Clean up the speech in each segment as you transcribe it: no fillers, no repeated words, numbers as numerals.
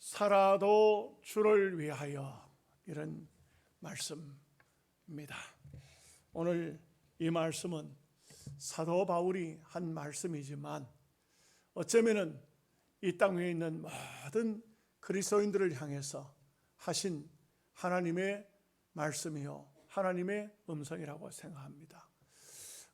살아도 주를 위하여, 이런 말씀입니다. 오늘 이 말씀은 사도 바울이 한 말씀이지만 어쩌면은 이 땅 위에 있는 모든 그리스도인들을 향해서 하신 하나님의 말씀이요, 하나님의 음성이라고 생각합니다.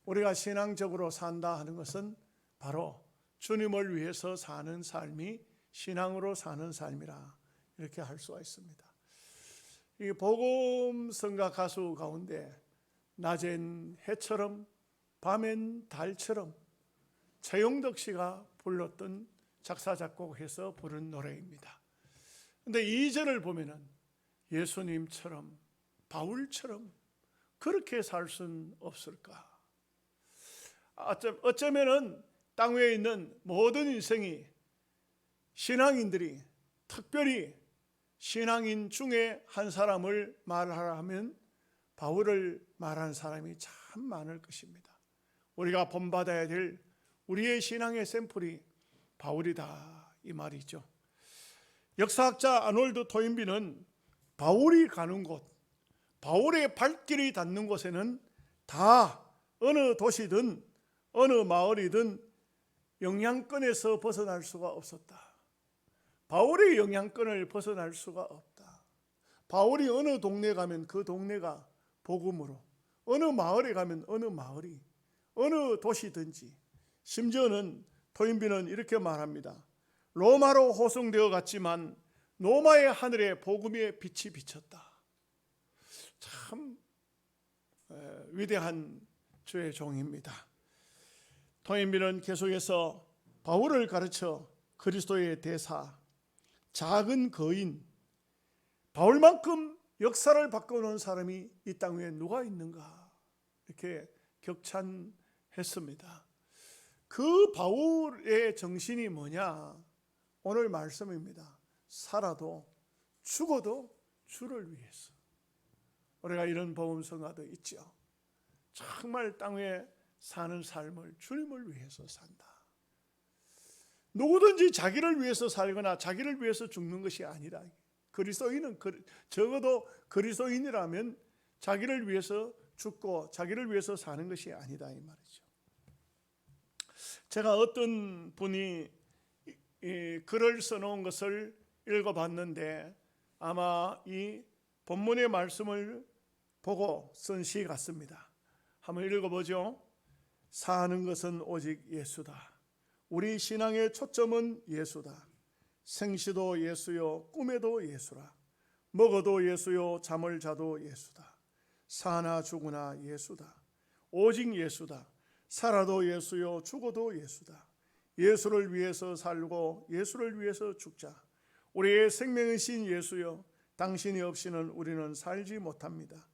우리가 신앙적으로 산다 하는 것은 바로 주님을 위해서 사는 삶이 신앙으로 사는 삶이라 이렇게 할 수가 있습니다. 이 복음성가 가수 가운데 낮엔 해처럼 밤엔 달처럼 최용덕 씨가 불렀던 작사 작곡해서 부른 노래입니다. 그런데 2절을 보면은 예수님처럼 바울처럼 그렇게 살 수는 없을까? 어쩌면은 땅 위에 있는 모든 인생이 신앙인들이, 특별히 신앙인 중에 한 사람을 말하라 하면 바울을 말하는 사람이 참 많을 것입니다. 우리가 본받아야 될 우리의 신앙의 샘플이 바울이다, 이 말이죠. 역사학자 아놀드 토인비는 바울이 가는 곳, 바울의 발길이 닿는 곳에는 다 어느 도시든 어느 마을이든 영향권에서 벗어날 수가 없었다. 바울의 영향권을 벗어날 수가 없다. 바울이 어느 동네 가면 그 동네가 복음으로, 어느 마을에 가면 어느 마을이, 어느 도시든지, 심지어는 토인비는 이렇게 말합니다. 로마로 호송되어 갔지만 로마의 하늘에 복음의 빛이 비쳤다. 참 위대한 주의 종입니다. 토인비는 계속해서 바울을 가르쳐 그리스도의 대사, 작은 거인, 바울만큼 역사를 바꿔놓은 사람이 이 땅 위에 누가 있는가, 이렇게 격찬했습니다. 그 바울의 정신이 뭐냐? 오늘 말씀입니다. 살아도 죽어도 주를 위해서. 우리가 이런 복음성가도 있죠. 정말 땅 위에 사는 삶을 주님을 위해서 산다. 누구든지 자기를 위해서 살거나 자기를 위해서 죽는 것이 아니라, 그리스도인은 적어도 그리스도인이라면 자기를 위해서 죽고 자기를 위해서 사는 것이 아니다, 이 말이죠. 제가 어떤 분이 이 글을 써놓은 것을 읽어봤는데 아마 이 본문의 말씀을 보고 쓴 시 같습니다. 한번 읽어보죠. 사는 것은 오직 예수다. 우리 신앙의 초점은 예수다. 생시도 예수요, 꿈에도 예수라. 먹어도 예수요, 잠을 자도 예수다. 사나 죽으나 예수다. 오직 예수다. 살아도 예수요, 죽어도 예수다. 예수를 위해서 살고 예수를 위해서 죽자. 우리의 생명이신 예수요, 당신이 없이는 우리는 살지 못합니다.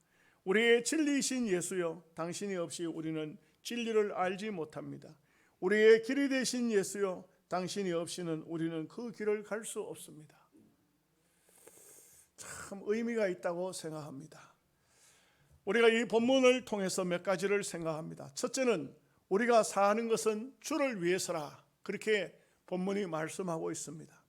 우리의 진리이신 예수요, 당신이 없이 우리는 진리를 알지 못합니다. 우리의 길이 되신 예수요, 당신이 없이는 우리는 그 길을 갈 수 없습니다. 참 의미가 있다고 생각합니다. 우리가 이 본문을 통해서 몇 가지를 생각합니다. 첫째는 우리가 사는 것은 주를 위해서라, 그렇게 본문이 말씀하고 있습니다.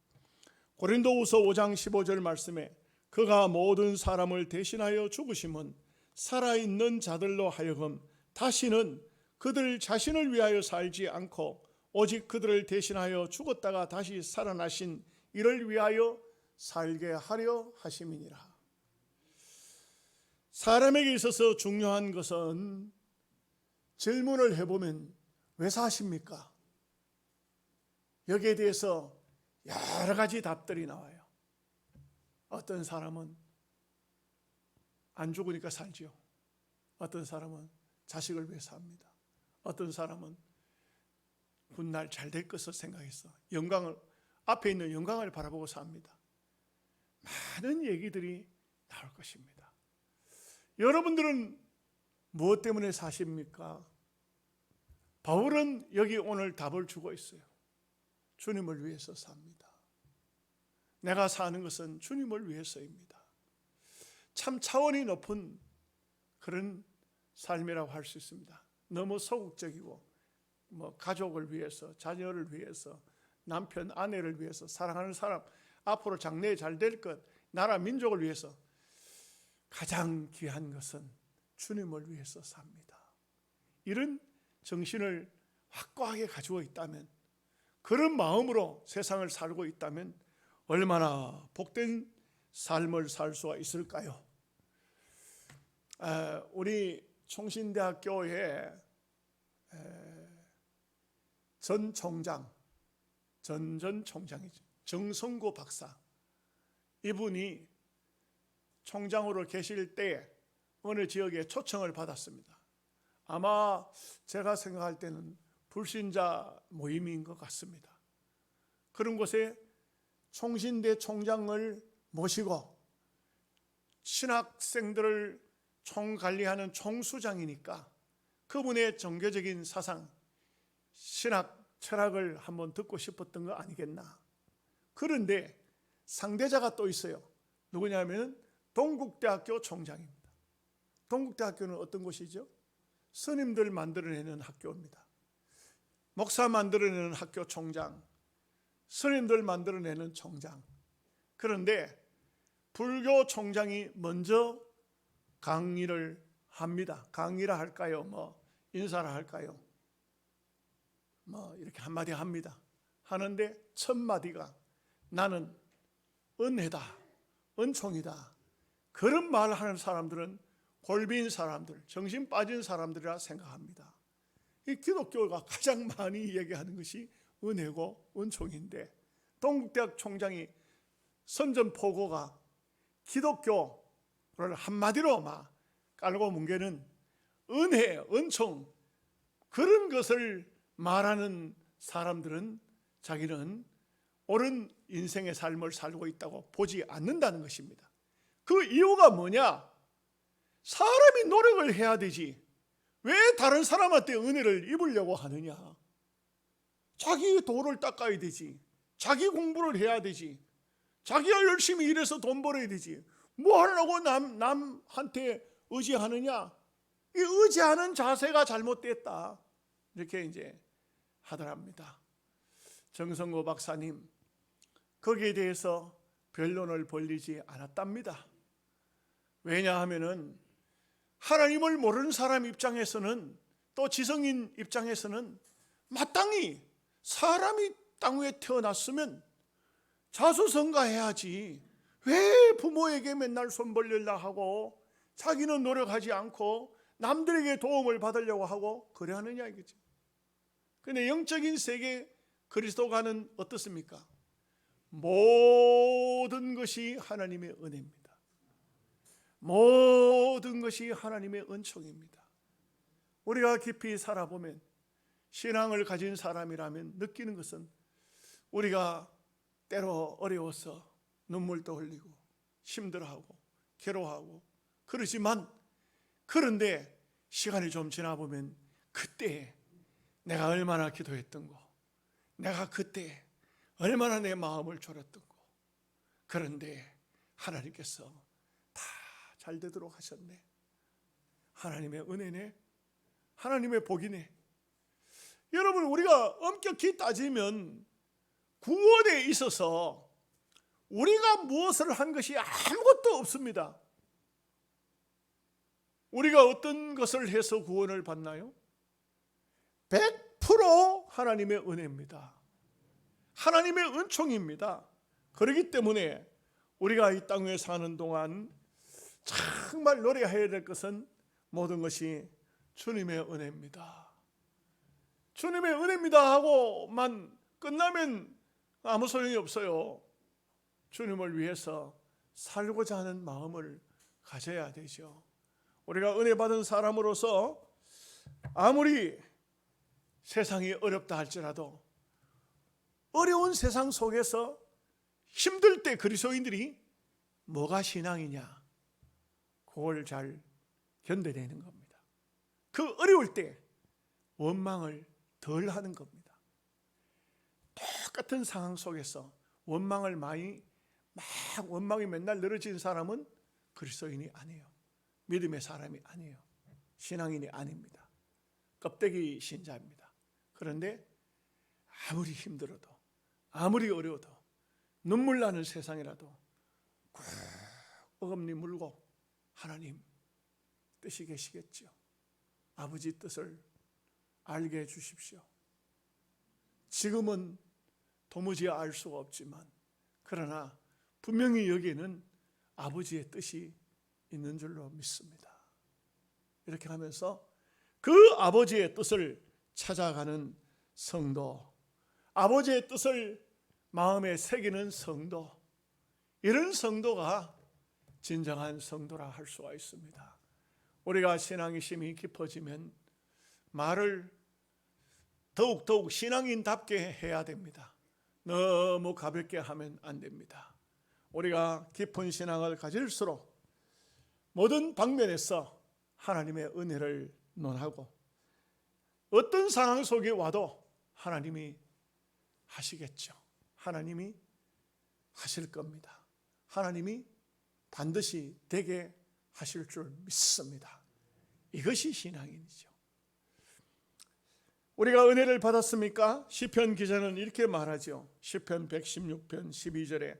고린도후서 5장 15절 말씀에 그가 모든 사람을 대신하여 죽으심은 살아있는 자들로 하여금 다시는 그들 자신을 위하여 살지 않고 오직 그들을 대신하여 죽었다가 다시 살아나신 이를 위하여 살게 하려 하심이니라. 사람에게 있어서 중요한 것은 질문을 해보면 왜 사십니까? 여기에 대해서 여러 가지 답들이 나와요. 어떤 사람은 안 죽으니까 살지요. 어떤 사람은 자식을 위해 삽니다. 어떤 사람은 훗날 잘 될 것을 생각해서 영광을, 앞에 있는 영광을 바라보고 삽니다. 많은 얘기들이 나올 것입니다. 여러분들은 무엇 때문에 사십니까? 바울은 여기 오늘 답을 주고 있어요. 주님을 위해서 삽니다. 내가 사는 것은 주님을 위해서입니다. 참 차원이 높은 그런 삶이라고 할 수 있습니다. 너무 소극적이고 가족을 위해서, 자녀를 위해서, 남편, 아내를 위해서, 사랑하는 사람, 앞으로 장래 잘 될 것, 나라 민족을 위해서 가장 귀한 것은 주님을 위해서 삽니다. 이런 정신을 확고하게 가지고 있다면, 그런 마음으로 세상을 살고 있다면 얼마나 복된 삶을 살 수가 있을까요? 우리 총신대학교의 전 총장, 전 총장이죠. 정성구 박사. 이분이 총장으로 계실 때 어느 지역에 초청을 받았습니다. 아마 제가 생각할 때는 불신자 모임인 것 같습니다. 그런 곳에 총신대 총장을 모시고 신학생들을 총관리하는 총수장이니까 그분의 종교적인 사상, 신학 철학을 한번 듣고 싶었던 거 아니겠나. 그런데 상대자가 또 있어요. 누구냐면 동국대학교 총장입니다. 동국대학교는 어떤 곳이죠? 스님들 만들어내는 학교입니다. 목사 만들어내는 학교 총장, 스님들 만들어내는 총장. 그런데 불교 총장이 먼저 강의를 합니다. 강의라 할까요? 인사를 할까요? 이렇게 한마디 합니다. 하는데 첫 마디가 나는 은혜다, 은총이다. 그런 말을 하는 사람들은 골빈 사람들, 정신 빠진 사람들이라 생각합니다. 이 기독교가 가장 많이 얘기하는 것이 은혜고 은총인데, 동국대학 총장이 선전포고가 기독교를 한마디로 막 깔고 뭉개는 은혜, 은총, 그런 것을 말하는 사람들은 자기는 옳은 인생의 삶을 살고 있다고 보지 않는다는 것입니다. 그 이유가 뭐냐? 사람이 노력을 해야 되지 왜 다른 사람한테 은혜를 입으려고 하느냐? 자기 도를 닦아야 되지, 자기 공부를 해야 되지, 자기가 열심히 일해서 돈 벌어야 되지, 뭐 하려고 남한테 의지하느냐? 이 의지하는 자세가 잘못됐다, 이렇게 이제 하더랍니다. 정성구 박사님 거기에 대해서 변론을 벌이지 않았답니다. 왜냐하면은 하나님을 모르는 사람 입장에서는, 또 지성인 입장에서는 마땅히 사람이 땅 위에 태어났으면 자수성가해야지 왜 부모에게 맨날 손 벌리려 하고 자기는 노력하지 않고 남들에게 도움을 받으려고 하고 그래 하느냐 이거죠. 그런데 영적인 세계 그리스도가는 어떻습니까? 모든 것이 하나님의 은혜입니다. 모든 것이 하나님의 은총입니다. 우리가 깊이 살아보면, 신앙을 가진 사람이라면 느끼는 것은, 우리가 때로 어려워서 눈물도 흘리고 힘들어하고 괴로워하고 그러지만, 그런데 시간이 좀 지나보면 그때 내가 얼마나 기도했던 거, 내가 그때 얼마나 내 마음을 졸였던 거, 그런데 하나님께서 다 잘 되도록 하셨네. 하나님의 은혜네, 하나님의 복이네. 여러분, 우리가 엄격히 따지면 구원에 있어서 우리가 무엇을 한 것이 아무것도 없습니다. 우리가 어떤 것을 해서 구원을 받나요? 100% 하나님의 은혜입니다. 하나님의 은총입니다. 그렇기 때문에 우리가 이 땅 위에 사는 동안 정말 노래해야 될 것은 모든 것이 주님의 은혜입니다. 주님의 은혜입니다 하고만 끝나면 아무 소용이 없어요. 주님을 위해서 살고자 하는 마음을 가져야 되죠. 우리가 은혜 받은 사람으로서 아무리 세상이 어렵다 할지라도 어려운 세상 속에서 힘들 때 그리스도인들이 뭐가 신앙이냐, 그걸 잘 견뎌내는 겁니다. 그 어려울 때 원망을 덜 하는 겁니다. 똑같은 상황 속에서 원망을 원망이 맨날 늘어진 사람은 그리스도인이 아니에요. 믿음의 사람이 아니에요. 신앙인이 아닙니다. 껍데기 신자입니다. 그런데 아무리 힘들어도, 아무리 어려워도 눈물 나는 세상이라도 꼭 어금니 물고 하나님 뜻이 계시겠죠. 아버지 뜻을 알게 해주십시오. 지금은 도무지 알 수가 없지만 그러나 분명히 여기에는 아버지의 뜻이 있는 줄로 믿습니다. 이렇게 하면서 그 아버지의 뜻을 찾아가는 성도, 아버지의 뜻을 마음에 새기는 성도, 이런 성도가 진정한 성도라 할 수가 있습니다. 우리가 신앙의 힘이 깊어지면 말을 더욱 신앙인답게 해야 됩니다. 너무 가볍게 하면 안 됩니다. 우리가 깊은 신앙을 가질수록 모든 방면에서 하나님의 은혜를 논하고 어떤 상황 속에 와도 하나님이 하시겠죠. 하나님이 하실 겁니다. 하나님이 반드시 되게 하실 줄 믿습니다. 이것이 신앙인이죠. 우리가 은혜를 받았습니까? 시편 기자는 이렇게 말하죠. 시편 116편 12절에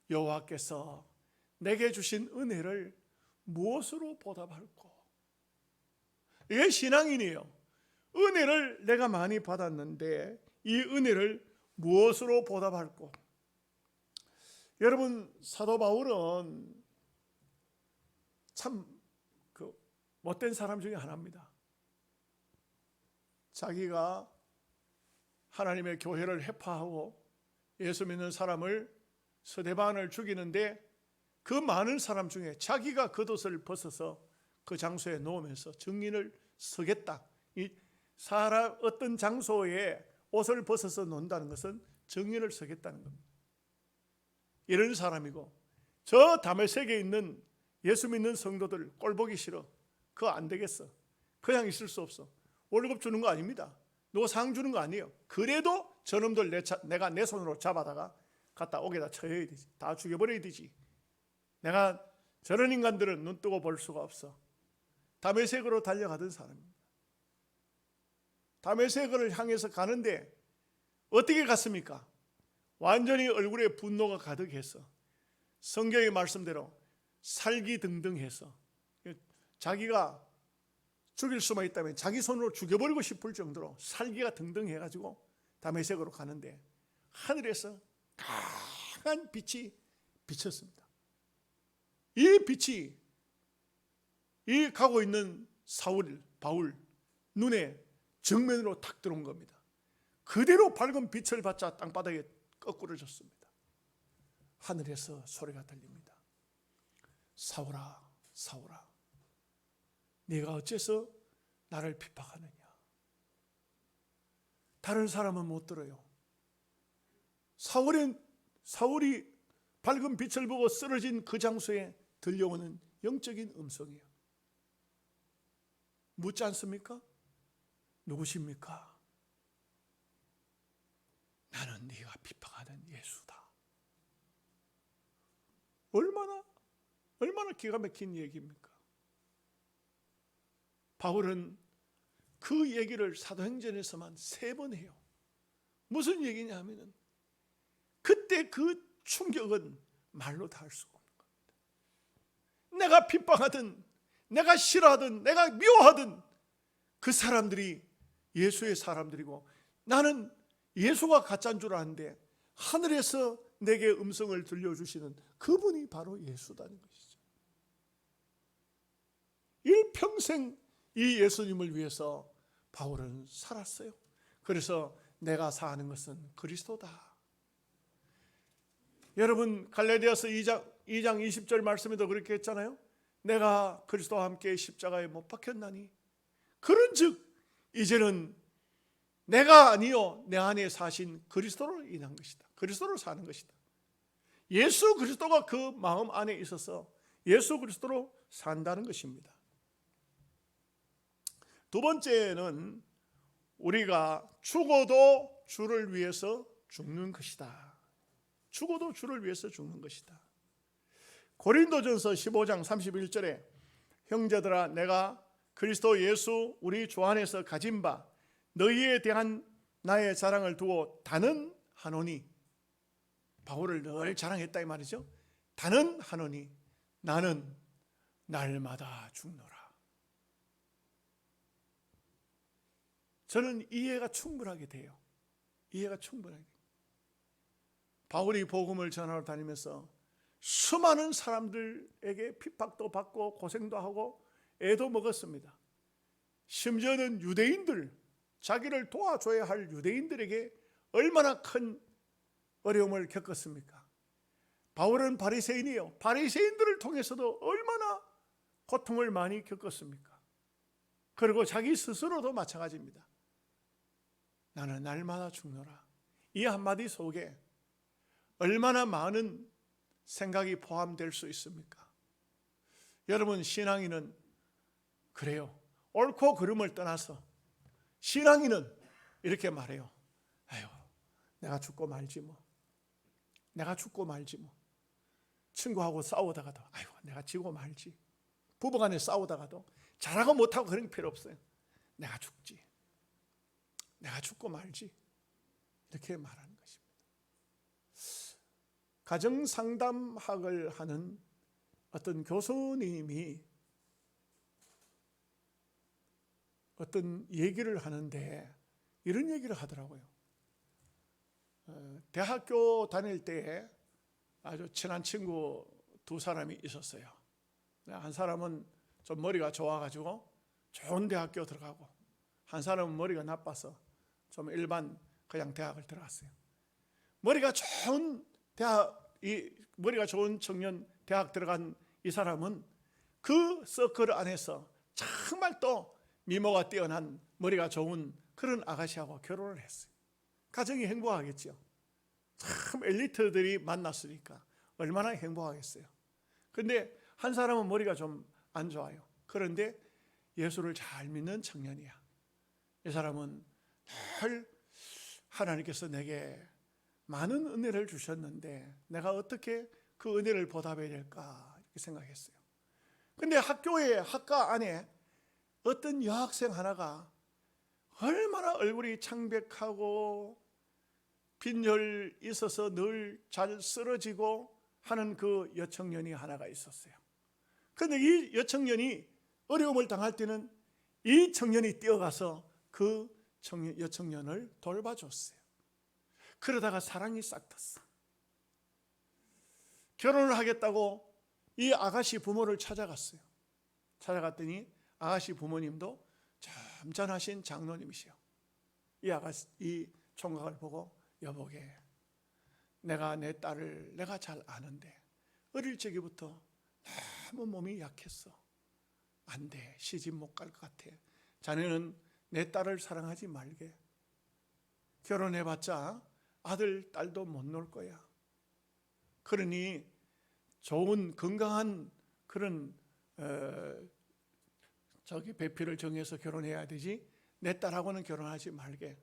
여호와께서 내게 주신 은혜를 무엇으로 보답할꼬? 이게 신앙인이에요. 은혜를 내가 많이 받았는데 이 은혜를 무엇으로 보답할꼬? 여러분, 사도 바울은 참 못된 사람 중에 하나입니다. 자기가 하나님의 교회를 해파하고 예수 믿는 사람을 스데반을 죽이는데 그 많은 사람 중에 자기가 겉옷을 벗어서 그 장소에 놓으면서 증인을 서겠다. 이 사람 어떤 장소에 옷을 벗어서 논다는 것은 증인을 서겠다는 겁니다. 이런 사람이고 저 다메섹에 있는 예수 믿는 성도들 꼴보기 싫어. 그거 안 되겠어. 그냥 있을 수 없어. 월급 주는 거 아닙니다. 누가 상 주는 거 아니에요. 그래도 저놈들 내가 내 손으로 잡아다가 갖다 옥에다 쳐야 되지. 다 죽여버려야 되지. 내가 저런 인간들은 눈 뜨고 볼 수가 없어. 다메섹으로 달려가던 사람입니다. 다메섹을 향해서 가는데 어떻게 갔습니까? 완전히 얼굴에 분노가 가득해서 성경의 말씀대로 살기등등해서 자기가 죽일 수만 있다면 자기 손으로 죽여버리고 싶을 정도로 살기가 등등해가지고 다메섹으로 가는데 하늘에서 강한 빛이 비쳤습니다. 이 빛이 이 가고 있는 바울 눈에 정면으로 탁 들어온 겁니다. 그대로 밝은 빛을 받자 땅바닥에 거꾸러졌습니다. 하늘에서 소리가 들립니다. 사울아, 사울아, 네가 어째서 나를 핍박하느냐? 다른 사람은 못 들어요. 사울이 밝은 빛을 보고 쓰러진 그 장소에 들려오는 영적인 음성이에요. 묻지 않습니까? 누구십니까? 나는 네가 핍박하는 예수다. 얼마나 기가 막힌 얘기입니까? 바울은 그 얘기를 사도행전에서만 3번 해요. 무슨 얘기냐 하면은 그때 그 충격은 말로 다 할 수가 없는 겁니다. 내가 핍박하든 내가 싫어하든 내가 미워하든 그 사람들이 예수의 사람들이고 나는 예수가 가짜인 줄 아는데 하늘에서 내게 음성을 들려주시는 그분이 바로 예수다는 것이죠. 일평생 이 예수님을 위해서 바울은 살았어요. 그래서 내가 사는 것은 그리스도다. 여러분 갈라디아서 2장 20절 말씀에도 그렇게 했잖아요. 내가 그리스도와 함께 십자가에 못 박혔나니 그런즉 이제는 내가 아니요 내 안에 사신 그리스도로 인한 것이다. 그리스도로 사는 것이다. 예수 그리스도가 그 마음 안에 있어서 예수 그리스도로 산다는 것입니다. 두 번째는 우리가 죽어도 주를 위해서 죽는 것이다. 죽어도 주를 위해서 죽는 것이다. 고린도전서 15장 31절에 형제들아 내가 그리스도 예수 우리 주 안에서 가진 바 너희에 대한 나의 자랑을 두고 단언하노니 바울을 늘 자랑했다 이 말이죠. 다는 하노니 나는 날마다 죽노라. 저는 이해가 충분하게 돼요. 이해가 충분하게. 바울이 복음을 전하러 다니면서 수많은 사람들에게 핍박도 받고 고생도 하고 애도 먹었습니다. 심지어는 유대인들, 자기를 도와줘야 할 유대인들에게 얼마나 큰 어려움을 겪었습니까? 바울은 바리새인이요. 바리새인들을 통해서도 얼마나 고통을 많이 겪었습니까? 그리고 자기 스스로도 마찬가지입니다. 나는 날마다 죽노라. 이 한마디 속에 얼마나 많은 생각이 포함될 수 있습니까? 여러분, 신앙인은 그래요. 옳고 그름을 떠나서 신앙인은 이렇게 말해요. 아유, 내가 죽고 말지 뭐. 내가 죽고 말지 뭐. 친구하고 싸우다가도 아유, 내가 지고 말지. 부부간에 싸우다가도 잘하고 못하고 그런 게 필요 없어요. 내가 죽지. 내가 죽고 말지. 이렇게 말하는 것입니다. 가정상담학을 하는 어떤 교수님이 어떤 얘기를 하는데 이런 얘기를 하더라고요. 대학교 다닐 때 아주 친한 친구 두 사람이 있었어요. 한 사람은 좀 머리가 좋아가지고 좋은 대학교 들어가고, 한 사람은 머리가 나빠서 좀 일반 그냥 대학을 들어갔어요. 머리가 좋은 청년 대학 들어간 이 사람은 그 서클 안에서 정말 또 미모가 뛰어난 머리가 좋은 그런 아가씨하고 결혼을 했어요. 가정이 행복하겠죠. 참 엘리트들이 만났으니까 얼마나 행복하겠어요. 그런데 한 사람은 머리가 좀 안 좋아요. 그런데 예수를 잘 믿는 청년이야. 이 사람은 늘 하나님께서 내게 많은 은혜를 주셨는데 내가 어떻게 그 은혜를 보답해야 될까 이렇게 생각했어요. 그런데 학과 안에 어떤 여학생 하나가 얼마나 얼굴이 창백하고 빈혈 있어서 늘 잘 쓰러지고 하는 그 여청년이 하나가 있었어요. 그런데 이 여청년이 어려움을 당할 때는 이 청년이 뛰어가서 그 여청년을 돌봐줬어요. 그러다가 사랑이 싹 텄어. 결혼을 하겠다고 이 아가씨 부모를 찾아갔어요. 찾아갔더니 아가씨 부모님도 점잖으신 장로님이시요. 이 총각을 보고 여보게, 내가 내 딸을 내가 잘 아는데 어릴 적부터 너무 몸이 약했어. 안 돼. 시집 못 갈 것 같아. 자네는 내 딸을 사랑하지 말게. 결혼해봤자 아들, 딸도 못 놓을 거야. 그러니 좋은 건강한 그런 배필을 정해서 결혼해야 되지 내 딸하고는 결혼하지 말게.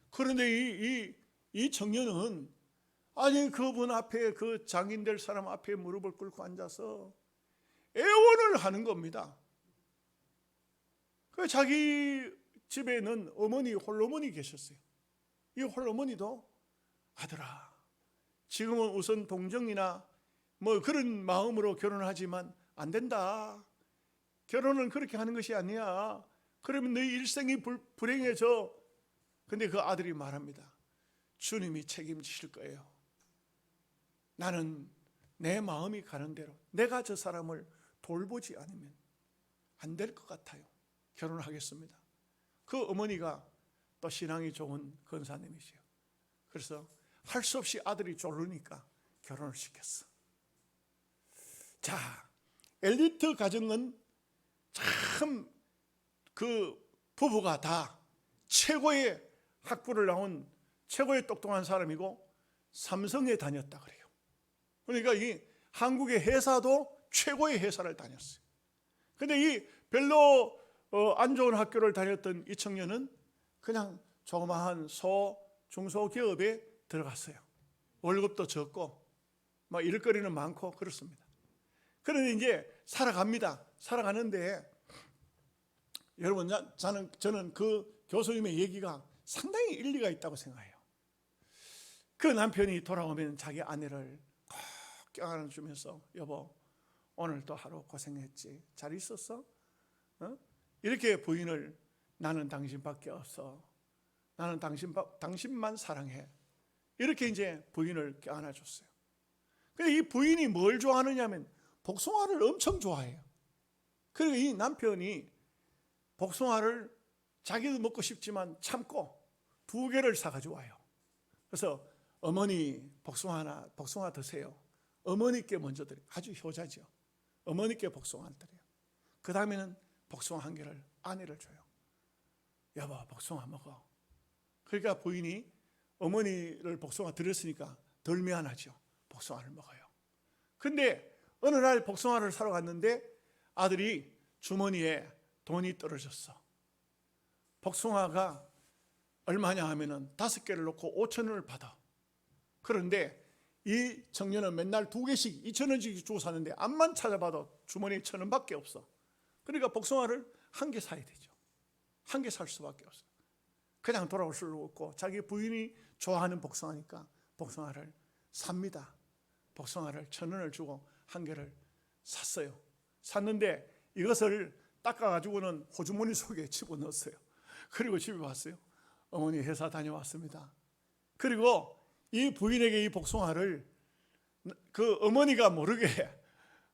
그런데 이 청년은 아니 그분 앞에 그 장인 될 사람 앞에 무릎을 꿇고 앉아서 애원을 하는 겁니다. 그 자기 집에는 홀어머니 계셨어요. 이 홀어머니도 아들아, 지금은 우선 동정이나 뭐 그런 마음으로 결혼하지만 안 된다. 결혼은 그렇게 하는 것이 아니야. 그러면 너희 일생이 불행해져. 근데 그 아들이 말합니다. 주님이 책임지실 거예요. 나는 내 마음이 가는 대로 내가 저 사람을 돌보지 않으면 안 될 것 같아요. 결혼하겠습니다. 그 어머니가 또 신앙이 좋은 권사님이시요. 그래서 할 수 없이 아들이 졸르니까 결혼을 시켰어. 자, 엘리트 가정은 참 그 부부가 다 최고의 학부를 나온 최고의 똑똑한 사람이고 삼성에 다녔다 그래요. 그러니까 이 한국의 회사도 최고의 회사를 다녔어요. 근데 이 별로 안 좋은 학교를 다녔던 이 청년은 그냥 조그마한 중소기업에 들어갔어요. 월급도 적고 막 일거리는 많고 그렇습니다. 그런데 이제 살아갑니다. 살아가는데 여러분, 저는 그 교수님의 얘기가 상당히 일리가 있다고 생각해요. 그 남편이 돌아오면 자기 아내를 꼭 껴안아주면서 여보 오늘도 하루 고생했지? 잘 있었어? 이렇게 부인을 나는 당신밖에 없어. 나는 당신만 사랑해. 이렇게 이제 부인을 껴안아줬어요. 근데 이 부인이 뭘 좋아하느냐면 복숭아를 엄청 좋아해요. 그리고 이 남편이 복숭아를 자기도 먹고 싶지만 참고 2개를 사가지고 와요. 그래서 어머니 복숭아 드세요. 어머니께 먼저 드려요. 아주 효자죠. 어머니께 복숭아를 드려요. 그 다음에는 복숭아 1개를 아내를 줘요. 여보 복숭아 먹어. 그러니까 부인이 어머니를 복숭아 드렸으니까 덜 미안하죠. 복숭아를 먹어요. 근데 어느 날 복숭아를 사러 갔는데 아들이 주머니에 돈이 떨어졌어. 복숭아가 얼마냐 하면은 5개를 놓고 5,000원을 받아. 그런데 이 청년은 맨날 2개씩 2,000원씩 주고 사는데 앞만 찾아봐도 주머니에 1,000원밖에 없어. 그러니까 복숭아를 1개 사야 되죠. 1개 살 수밖에 없어. 그냥 돌아올 수 없고 자기 부인이 좋아하는 복숭아니까 복숭아를 삽니다. 복숭아를 1,000원을 주고 1개를 샀어요. 샀는데 이것을 닦아가지고는 호주머니 속에 집어넣었어요. 그리고 집에 왔어요. 어머니 회사 다녀왔습니다. 그리고 이 부인에게 이 복숭아를 그 어머니가 모르게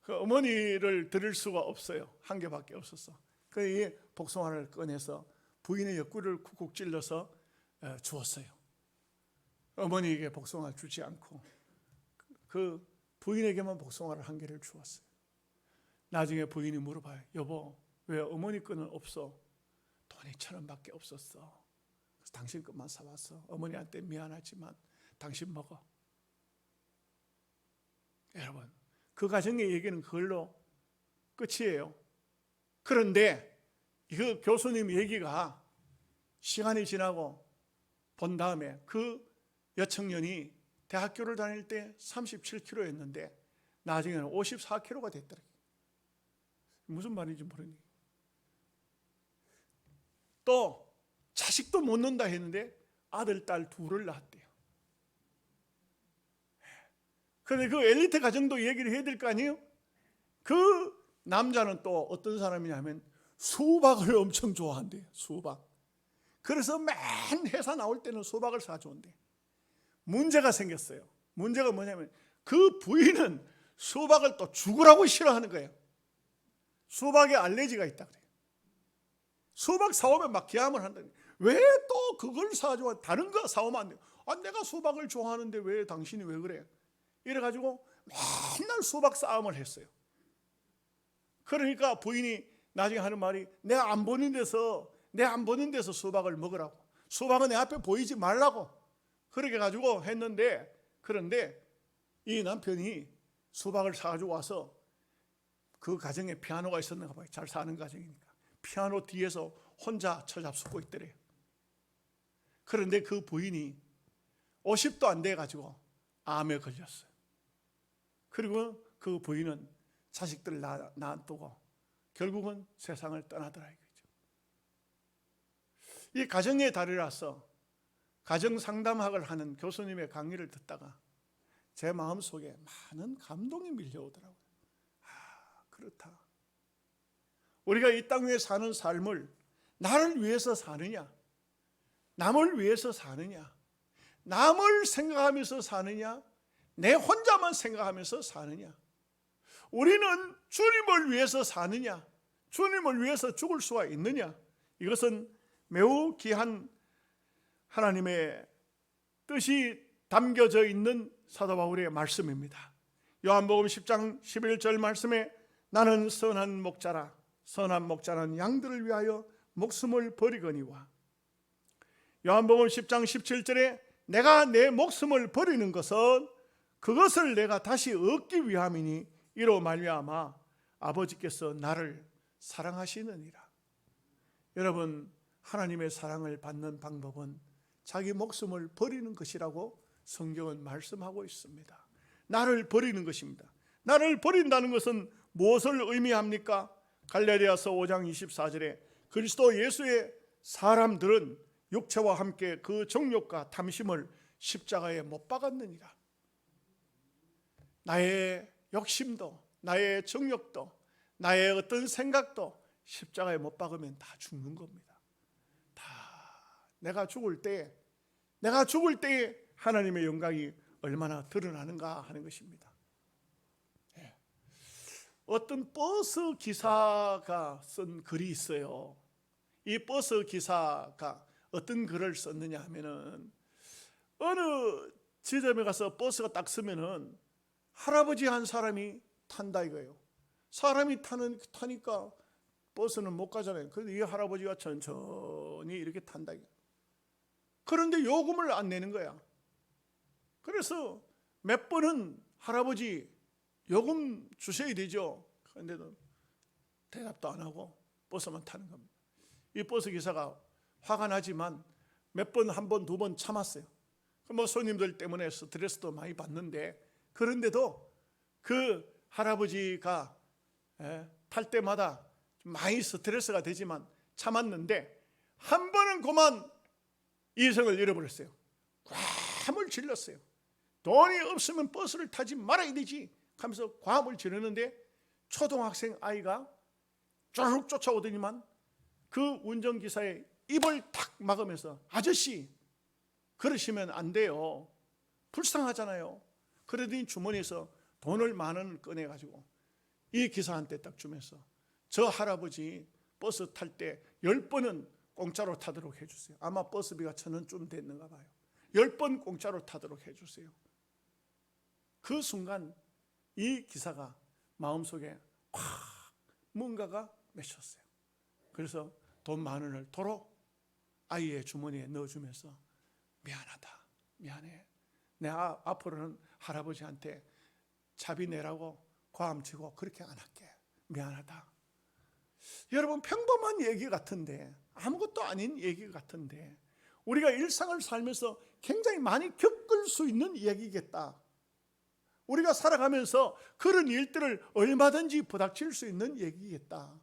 그 어머니를 드릴 수가 없어요. 1개밖에 없었어. 그래서 이 복숭아를 꺼내서 부인의 옆구리를 쿡쿡 찔러서 주었어요. 어머니에게 복숭아를 주지 않고 그 부인에게만 복숭아를 1개를 주었어요. 나중에 부인이 물어봐요. 여보 왜 어머니 거는 없어? 돈이 1,000원밖에 없었어. 그래서 당신 것만 사왔어. 어머니한테 미안하지만 당신 먹어. 여러분 그 가정의 얘기는 그걸로 끝이에요. 그런데 그 교수님 얘기가 시간이 지나고 본 다음에 그 여청년이 대학교를 다닐 때 37kg였는데 나중에는 54kg가 됐더라고요. 무슨 말인지 모르니. 또 자식도 못 낳는다 했는데 아들, 딸 2를 낳았대요. 그런데 그 엘리트 가정도 얘기를 해야 될 거 아니에요? 그 남자는 또 어떤 사람이냐면 수박을 엄청 좋아한대요. 수박. 그래서 맨 회사 나올 때는 수박을 사주온대. 문제가 생겼어요. 문제가 뭐냐면 그 부인은 수박을 또 죽으라고 싫어하는 거예요. 수박에 알레르기가 있다 그래요. 수박 사오면 막 기함을 한다. 왜 또 그걸 사줘? 다른 거 사오면 안 돼요. 내가 수박을 좋아하는데 왜 당신이 왜 그래? 이래가지고 맨날 수박 싸움을 했어요. 그러니까 부인이 나중에 하는 말이 내 안 보는 데서 수박을 먹으라고. 수박은 내 앞에 보이지 말라고. 그렇게 가지고 했는데 그런데 이 남편이 수박을 사가지고 와서 그 가정에 피아노가 있었는가 봐요. 잘 사는 가정이니까. 피아노 뒤에서 혼자 처잡수고 있더래요. 그런데 그 부인이 50도 안 돼가지고 암에 걸렸어요. 그리고 그 부인은 자식들을 놔두고 결국은 세상을 떠나더라 이거죠. 이 가정의 달이라서 가정 상담학을 하는 교수님의 강의를 듣다가 제 마음속에 많은 감동이 밀려오더라고요. 그렇다. 우리가 이 땅 위에 사는 삶을 나를 위해서 사느냐, 남을 위해서 사느냐, 남을 생각하면서 사느냐, 내 혼자만 생각하면서 사느냐, 우리는 주님을 위해서 사느냐, 주님을 위해서 죽을 수가 있느냐, 이것은 매우 귀한 하나님의 뜻이 담겨져 있는 사도 바울의 말씀입니다. 요한복음 10장 11절 말씀에 나는 선한 목자라, 선한 목자는 양들을 위하여 목숨을 버리거니와. 요한복음 10장 17절에 내가 내 목숨을 버리는 것은 그것을 내가 다시 얻기 위함이니 이로 말미암아 아버지께서 나를 사랑하시느니라. 여러분, 하나님의 사랑을 받는 방법은 자기 목숨을 버리는 것이라고 성경은 말씀하고 있습니다. 나를 버리는 것입니다. 나를 버린다는 것은 무엇을 의미합니까? 갈라디아서 5장 24절에 그리스도 예수의 사람들은 육체와 함께 그 정욕과 탐심을 십자가에 못 박았느니라. 나의 욕심도, 나의 정욕도, 나의 어떤 생각도 십자가에 못 박으면 다 죽는 겁니다. 다 내가 죽을 때 하나님의 영광이 얼마나 드러나는가 하는 것입니다. 어떤 버스 기사가 쓴 글이 있어요. 이 버스 기사가 어떤 글을 썼느냐 하면은, 어느 지점에 가서 버스가 딱 서면은 할아버지 한 사람이 탄다 이거예요. 사람이 타니까 버스는 못 가잖아요. 그래서 이 할아버지가 천천히 이렇게 탄다 이거예요. 그런데 요금을 안 내는 거야. 그래서 몇 번은 할아버지 요금 주셔야 되죠. 그런데도 대답도 안 하고 버스만 타는 겁니다. 이 버스 기사가 화가 나지만 몇 번, 한 번, 두 번 참았어요. 뭐 손님들 때문에 스트레스도 많이 받는데, 그런데도 그 할아버지가 탈 때마다 많이 스트레스가 되지만 참았는데, 한 번은 그만 이성을 잃어버렸어요. 과함을 질렀어요. 돈이 없으면 버스를 타지 말아야 되지 하면서 과함을 지르는데, 초등학생 아이가 쭉 쫓아오더니만 그 운전기사의 입을 탁 막으면서, 아저씨 그러시면 안 돼요, 불쌍하잖아요. 그러더니 주머니에서 돈을 10,000원을 꺼내가지고 이 기사한테 딱 주면서, 저 할아버지 버스 탈 때 10번은 공짜로 타도록 해주세요. 아마 버스비가 1,000원쯤 됐는가 봐요. 10번 공짜로 타도록 해주세요. 그 순간 이 기사가 마음속에 확 뭔가가 맺혔어요. 그래서 돈 10,000원을 도로 아이의 주머니에 넣어주면서, 미안하다, 미안해, 내가 앞으로는 할아버지한테 차비 내라고 과음치고 그렇게 안 할게, 미안하다. 여러분, 평범한 얘기 같은데, 아무것도 아닌 얘기 같은데, 우리가 일상을 살면서 굉장히 많이 겪을 수 있는 얘기겠다. 우리가 살아가면서 그런 일들을 얼마든지 부닥칠 수 있는 얘기겠다.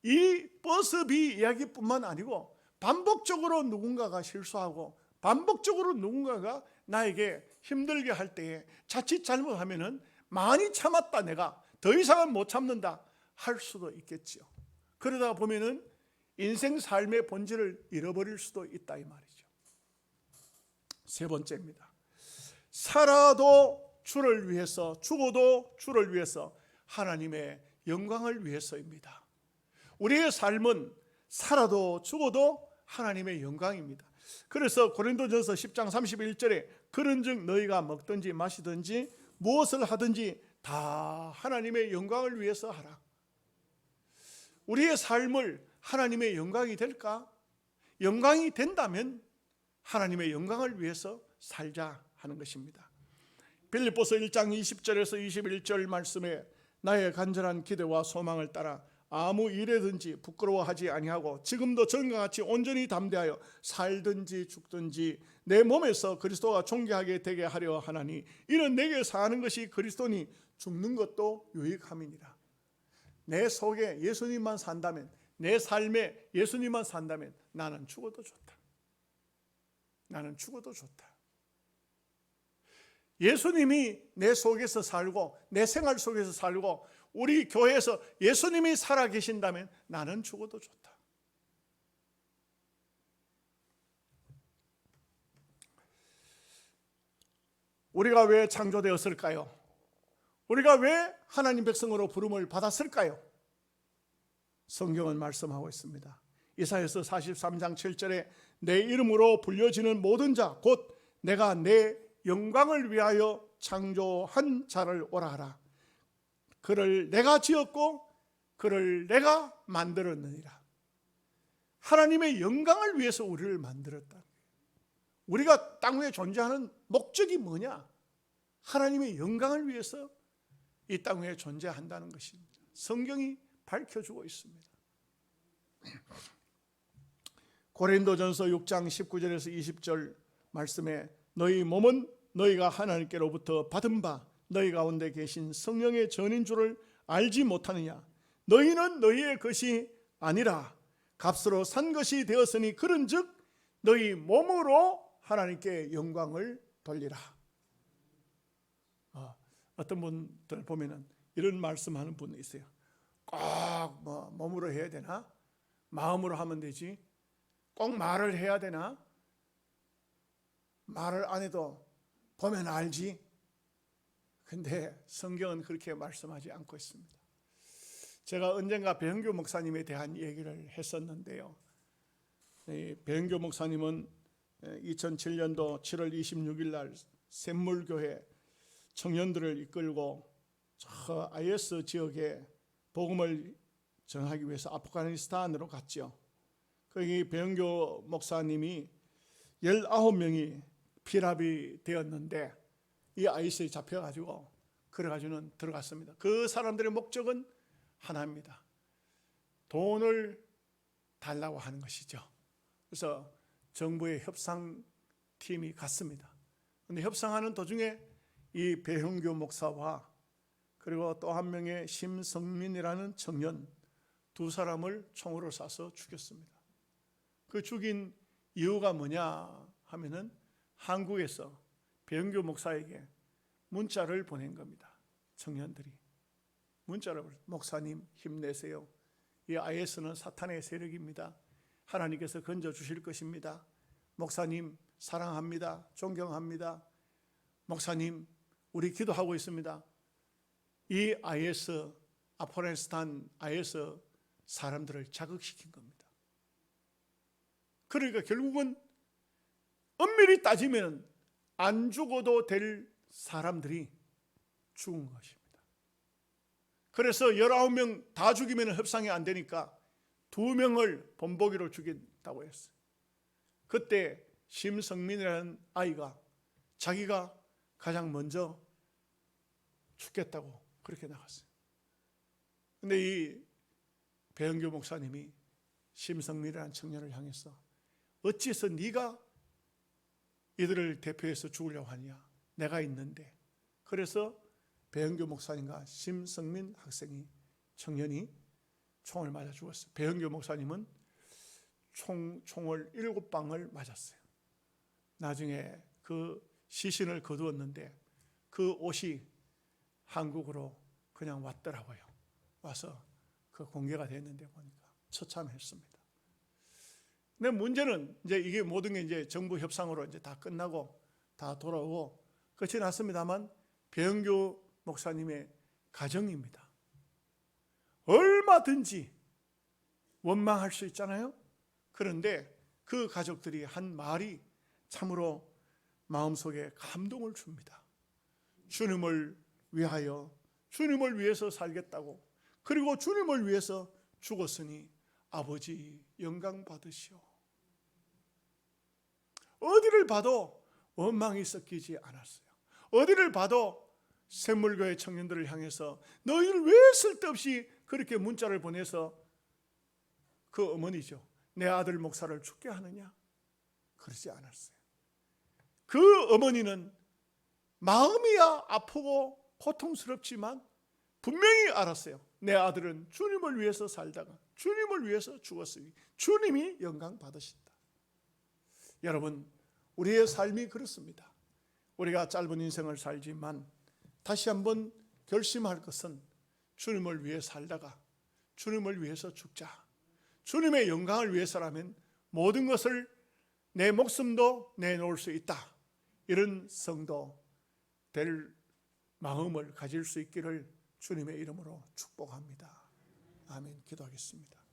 이 버스비 이야기뿐만 아니고 반복적으로 누군가가 실수하고 반복적으로 누군가가 나에게 힘들게 할 때에 자칫 잘못하면은, 많이 참았다, 내가 더 이상은 못 참는다 할 수도 있겠죠. 그러다 보면은 인생 삶의 본질을 잃어버릴 수도 있다 이 말이죠. 세 번째입니다. 살아도 주를 위해서, 죽어도 주를 위해서, 하나님의 영광을 위해서입니다. 우리의 삶은 살아도 죽어도 하나님의 영광입니다. 그래서 고린도전서 10장 31절에 그런즉 너희가 먹든지 마시든지 무엇을 하든지 다 하나님의 영광을 위해서 하라. 우리의 삶을 하나님의 영광이 될까? 영광이 된다면 하나님의 영광을 위해서 살자 하는 것입니다. 빌립보서 1장 20절에서 21절 말씀에, 나의 간절한 기대와 소망을 따라 아무 일에든지 부끄러워하지 아니하고 지금도 전과 같이 온전히 담대하여 살든지 죽든지 내 몸에서 그리스도가 존귀하게 되게 하려 하나니, 이는 내게 사는 것이 그리스도니 죽는 것도 유익함이니라. 내 속에 예수님만 산다면, 내 삶에 예수님만 산다면 나는 죽어도 좋다. 나는 죽어도 좋다. 예수님이 내 속에서 살고 내 생활 속에서 살고 우리 교회에서 예수님이 살아계신다면 나는 죽어도 좋다. 우리가 왜 창조되었을까요? 우리가 왜 하나님 백성으로 부름을 받았을까요? 성경은 말씀하고 있습니다. 이사야서 43장 7절에 내 이름으로 불려지는 모든 자 곧 내가 내 영광을 위하여 창조한 자를 오라 하라. 그를 내가 지었고 그를 내가 만들었느니라. 하나님의 영광을 위해서 우리를 만들었다. 우리가 땅 위에 존재하는 목적이 뭐냐? 하나님의 영광을 위해서 이 땅 위에 존재한다는 것입니다. 성경이 밝혀주고 있습니다. 고린도전서 6장 19절에서 20절 말씀에, 너희 몸은 너희가 하나님께로부터 받은 바 너희 가운데 계신 성령의 전인 줄을 알지 못하느냐? 너희는 너희의 것이 아니라 값으로 산 것이 되었으니 그런즉 너희 몸으로 하나님께 영광을 돌리라. 어떤 분들 보면은 이런 말씀하는 분이 있어요. 꼭 뭐 몸으로 해야 되나? 마음으로 하면 되지. 꼭 말을 해야 되나? 말을 안 해도 보면 알지. 근데 성경은 그렇게 말씀하지 않고 있습니다. 제가 언젠가 배은교 목사님에 대한 얘기를 했었는데요. 배은교 목사님은 2007년도 7월 26일 날 샘물교회 청년들을 이끌고 저 IS 지역에 복음을 전하기 위해서 아프가니스탄으로 갔죠. 거기 배은교 목사님이 19명이 피랍이 되었는데 이 IS에 잡혀가지고 그래가지고는 들어갔습니다. 그 사람들의 목적은 하나입니다. 돈을 달라고 하는 것이죠. 그래서 정부의 협상팀이 갔습니다. 그런데 협상하는 도중에 이 배은교 목사와 그리고 또 한 명의 심성민이라는 청년 두 사람을 총으로 쏴서 죽였습니다. 그 죽인 이유가 뭐냐 하면은 한국에서 배은교 목사에게 문자를 보낸 겁니다. 청년들이 문자를 보냈어요. 목사님 힘내세요. 이 IS는 사탄의 세력입니다. 하나님께서 건져주실 것입니다. 목사님 사랑합니다. 존경합니다. 목사님 우리 기도하고 있습니다. 이 IS, 아프가니스탄 IS 사람들을 자극시킨 겁니다. 그러니까 결국은 엄밀히 따지면 안 죽어도 될 사람들이 죽은 것입니다. 그래서 19명 다 죽이면 협상이 안 되니까 2명을 본보기로 죽인다고 했어요. 그때 심성민이라는 아이가 자기가 가장 먼저 죽겠다고 그렇게 나갔어요. 근데 이 배은교 목사님이 심성민이라는 청년을 향해서 어찌해서 네가 이들을 대표해서 죽으려고 하냐? 내가 있는데. 그래서 배은교 목사님과 심성민 학생이 청년이 총을 맞아 죽었어요. 배은교 목사님은 총을 7방을 맞았어요. 나중에 그 시신을 거두었는데 그 옷이 한국으로 그냥 왔더라고요. 와서 그 공개가 됐는데 보니까 처참했습니다. 근데 문제는 이제 이게 모든 게 이제 정부 협상으로 이제 다 끝나고 다 돌아오고 끝이 났습니다만 배은교 목사님의 가정입니다. 얼마든지 원망할 수 있잖아요. 그런데 그 가족들이 한 말이 참으로 마음속에 감동을 줍니다. 주님을 위하여 주님을 위해서 살겠다고 그리고 주님을 위해서 죽었으니 아버지 영광 받으시오. 어디를 봐도 원망이 섞이지 않았어요. 어디를 봐도 샘물교회 청년들을 향해서 너희를 왜 쓸데없이 그렇게 문자를 보내서 그 어머니죠. 내 아들 목사를 죽게 하느냐? 그러지 않았어요. 그 어머니는 마음이야 아프고 고통스럽지만 분명히 알았어요. 내 아들은 주님을 위해서 살다가 주님을 위해서 죽었으니 주님이 영광 받으신다. 여러분, 우리의 삶이 그렇습니다. 우리가 짧은 인생을 살지만 다시 한번 결심할 것은 주님을 위해 살다가 주님을 위해서 죽자. 주님의 영광을 위해서라면 모든 것을 내 목숨도 내놓을 수 있다. 이런 성도 될 마음을 가질 수 있기를 주님의 이름으로 축복합니다. 아멘. 기도하겠습니다.